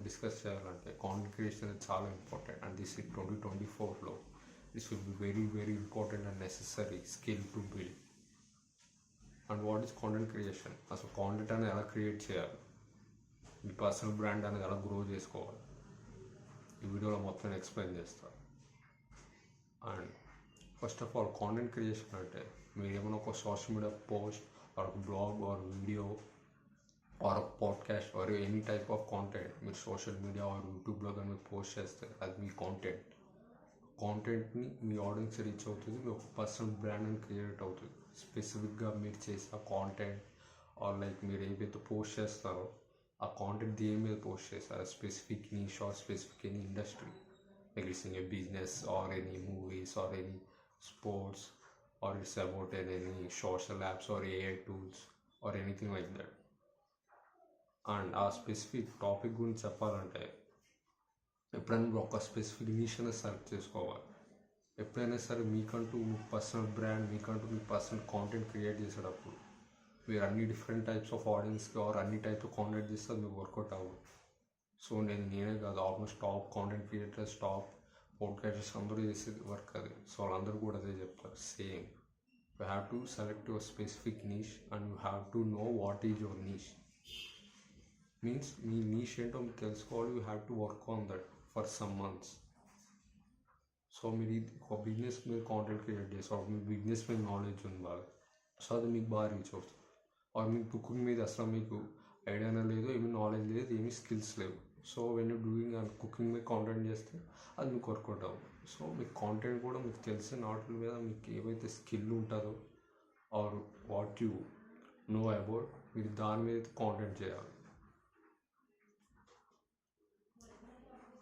Discuss చేయాలంటే content creation అనేది చాలా ఇంపార్టెంట్ అండ్ దిస్ ఇస్ 2024లో this will be very very important and necessary skill to build. And what is content creation? అసలు content అనేది ఎలా create చేయాలి, మీ personal brand అనేది ఎలా గ్రో చేసుకోవాలి, ఈ వీడియోలో మొత్తం ఎక్స్ప్లెయిన్ చేస్తాను. And first of all content creation అంటే మీరు ఏమైనా ఒక social media post or blog or video or podcast or any type of content మీరు సోషల్ మీడియా ఆర్ యూట్యూబ్లో కానీ మీరు పోస్ట్ చేస్తే అది మీ కాంటెంట్ని మీ ఆడియన్స్ రీచ్ అవుతుంది, మీ ఒక పర్సనల్ బ్రాండ్ అని క్రియేట్ అవుతుంది. స్పెసిఫిక్గా మీరు చేసిన కాంటెంట్ ఆర్ లైక్ మీరు ఏవైతే పోస్ట్ చేస్తారో ఆ కాంటెంట్ దేని మీద పోస్ట్ చేస్తారు, specific niche or specific any industry, like it's in a business or any movies or any sports or it's about any social apps or AI tools or anything like that. And ఆ specific topic గురించి చెప్పాలంటే ఎప్పుడైనా మీరు ఒక specific నిష్ అనేది select చేసుకోవాలి. ఎప్పుడైనా సరే మీకంటూ మీ పర్సనల్ బ్రాండ్, మీకంటూ మీ పర్సనల్ కాంటెంట్ క్రియేట్ చేసేటప్పుడు మీరు అన్ని డిఫరెంట్ టైప్స్ ఆఫ్ ఆడియన్స్కి ఆర్ అన్ని టైప్స్ ఆఫ్ కాంటెంట్ చేస్తే అది మీకు వర్కౌట్ అవ్వదు. సో నేనే కాదు, almost top content creators, top podcasters అందరూ చేసేది వర్క్ అది. సో వాళ్ళందరూ కూడా అదే చెప్తారు, same. You have to select your specific niche and you have to know what is your niche. Means me niche ఏంటో మీకు తెలుసుకోవాలి. You have to work on that for some months. So మీరు ఒక business మీద content create చేస్తారు, మీ business మీద knowledge ఉంది బాగా, సో అది మీకు బాగా రీచ్ అవుతుంది. ఆర్ మీకు కుకింగ్ మీద అసలు మీకు ఐడియానే లేదు, ఏమీ నాలెడ్జ్ లేదు, ఏమీ స్కిల్స్ లేవు. So when you doing and cooking మీద కాంటెంట్ చేస్తే అది మీకు వర్కౌట్ అవ్వదు. సో మీకు కాంటెంట్ కూడా మీకు తెలిసిన వాటి మీద మీకు ఏవైతే స్కిల్ ఉంటుందో or what you know about, మీరు దాని మీద కాంటెంట్ చేయాలి.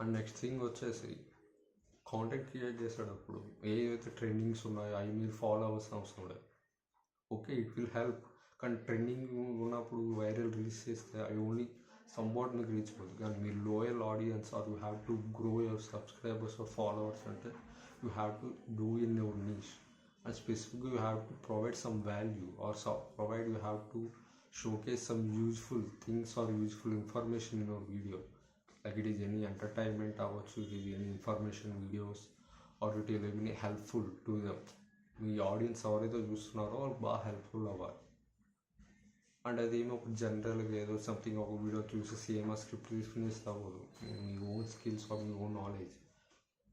అండ్ నెక్స్ట్ థింగ్ వచ్చేసి కాంటెంట్ క్రియేట్ చేసేటప్పుడు ఏవైతే ట్రెండింగ్స్ ఉన్నాయో అవి మీరు ఫాలో అవ్వాల్సిన అవసరం లేదు. ఓకే, ఇట్ విల్ హెల్ప్, కానీ ట్రెండింగ్ ఉన్నప్పుడు వైరల్ రీల్స్ చేస్తే అవి ఓన్లీ సంవాట్ మీకు రీచ్ అవుతుంది. కానీ మీరు loyal audience or you have to grow your subscribers or followers అంటే you have to do in your niche. And స్పెసిఫిక్గా you have to provide some value or provide you have to showcase some useful things or useful information in your video. Like it is any entertainment అవ్వచ్చు, it is any information videos or it is any helpful to them. మీ audience ఎవరైతే చూస్తున్నారో వాళ్ళు బాగా helpful అవ్వాలి. And అదేమో ఒక జనరల్గా ఏదో సంథింగ్ ఒక వీడియో చూసి సేమ్ ఆ స్క్రిప్ట్ తీసుకుని అవ్వదు. మీ ఓన్ స్కిల్స్ ఆర్ మీ ఓన్ నాలెడ్జ్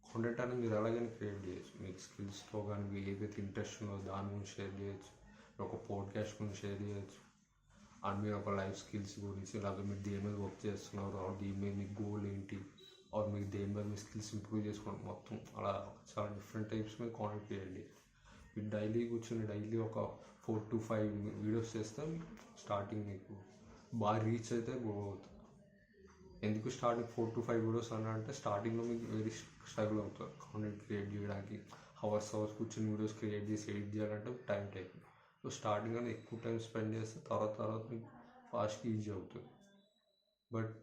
కాంటెంట్ అనేది మీరు ఎలాగైనా క్రియేట్ చేయొచ్చు. మీకు స్కిల్స్తో కానీ మీకు ఏదైతే ఇంట్రెస్ట్ ఉందో దాని గురించి షేర్ చేయొచ్చు, ఒక పాడ్కాస్ట్ గురించి షేర్ చేయొచ్చు. అండ్ మీరు ఒక లైఫ్ స్కిల్స్ గురించి, లేదా మీరు దేని మీద వర్క్ చేస్తున్నారు, ఆర్ దీని మీద మీ గోల్ ఏంటి, ఆర్ మీకు దేని మీద మీ స్కిల్స్ ఇంప్రూవ్ చేసుకోండి, మొత్తం అలా చాలా డిఫరెంట్ టైప్స్ మీద కాంటెంట్ క్రియేట్ చేయాలి. మీరు డైలీ కూర్చొని డైలీ ఒక 4 to 5 వీడియోస్ చేస్తే స్టార్టింగ్ మీకు బాగా రీచ్ అయితే గ్రో అవుతుంది. ఎందుకు స్టార్టింగ్ 4 to 5 వీడియోస్ అని అంటే స్టార్టింగ్లో మీకు వెరీ స్ట్రగుల్ అవుతుంది కాంటెంట్ క్రియేట్ చేయడానికి. అవర్స్ కూర్చొని వీడియోస్ క్రియేట్ చేసి ఎడిట్ చేయాలంటే టైం టేకింగ్. సో స్టార్టింగ్ అనేది ఎక్కువ టైం స్పెండ్ చేస్తే తర్వాత మీకు ఫాస్ట్గా ఈజీ అవుతుంది. బట్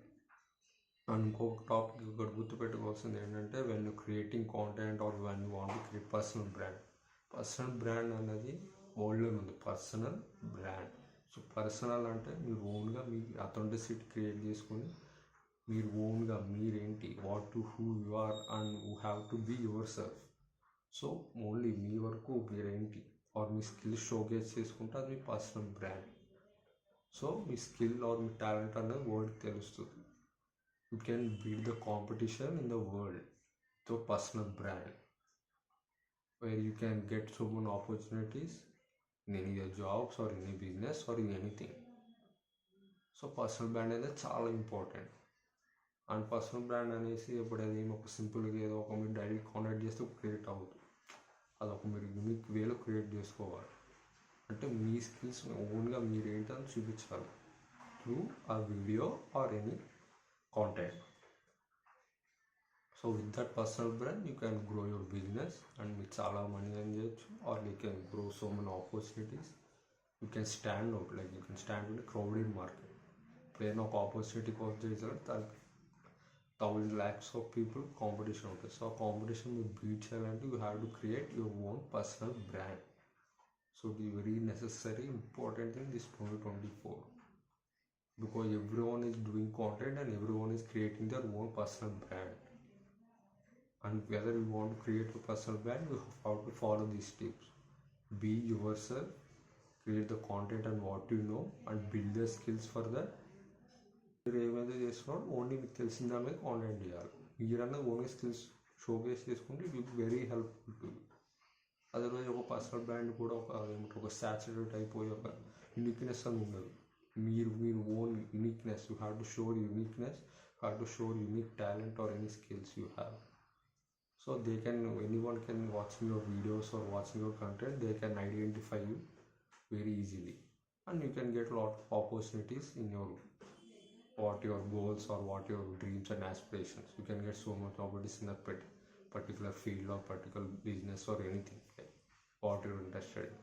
ఇంకొక టాపిక్ ఇక్కడ గుర్తుపెట్టుకోవాల్సింది ఏంటంటే when you creating content or when you want to create personal brand అనేది వరల్డ్లో ఉంది, పర్సనల్ బ్రాండ్. సో పర్సనల్ అంటే మీరు ఓన్గా మీ అథెంటిసిటీ క్రియేట్ చేసుకొని మీరు ఓన్గా మీరేంటి, what to who you are and you have to be yourself. So only మీ వరకు మీరేంటి ఆర్ మీ స్కిల్స్ షోకేస్ చేసుకుంటే అది మీ పర్సనల్ బ్రాండ్. సో మీ స్కిల్ ఆర్ మీ టాలెంట్ అనేది వరల్డ్కి తెలుస్తుంది. You can beat the competition in the world తో personal brand, where you can get so many opportunities in any jobs or any business or in anything. So personal brand అనేది చాలా important. And personal brand అనేసి ఇప్పుడు అది ఒక సింపుల్గా ఏదో ఒక మీరు డైలీ కాంటాక్ట్ చేస్తే క్రియేట్ అవుతుంది. అదొక మీరు యూనిక్ వేలో క్రియేట్ చేసుకోవాలి. అంటే మీ స్కిల్స్ ఓన్గా మీరు ఏంటని చూపించాలి త్రూ ఆ video or any content. So with that personal brand you can grow your business and మీకు చాలా మనీ ఎర్న్ చేయొచ్చు, or you can grow so many opportunities. You can stand out, like you can stand in crowded market. ఏదైనా ఒక opportunity కోసం చేయాలంటే దానికి 1,000 lakhs of people competition ఉంటుంది. So ఆ కాంపిటీషన్ మీరు బీట్ చేయాలంటే you have to create your own personal brand. So it is very necessary important in this 2024. because everyone is doing content and everyone is creating their own personal brand. And whether you want to create a personal brand, you have to follow these tips. Be yourself, create the content and what you know, and build the skills for that. మీరు ఏమైతే చేస్తున్నారో only మీకు తెలిసిన దాని మీద content చేయాలి. మీరన్నా only skills showcase చేసుకుంటే it will very helpful to you. Otherwise ఒక పర్సనల్ బ్రాండ్ కూడా ఒక సాచురేట్ అయిపోయి ఒక యూనిక్నెస్ అని ఉండదు. మీరు own uniqueness, you have to show your uniqueness, you have to show your unique talent or any skills you have. So anyone can watching your videos or watching your content, they can identify you very easily, and you can get a lot of opportunities in your goals or what your dreams and aspirations. You can get so much opportunities in that particular field or particular business or anything like what you're interested in.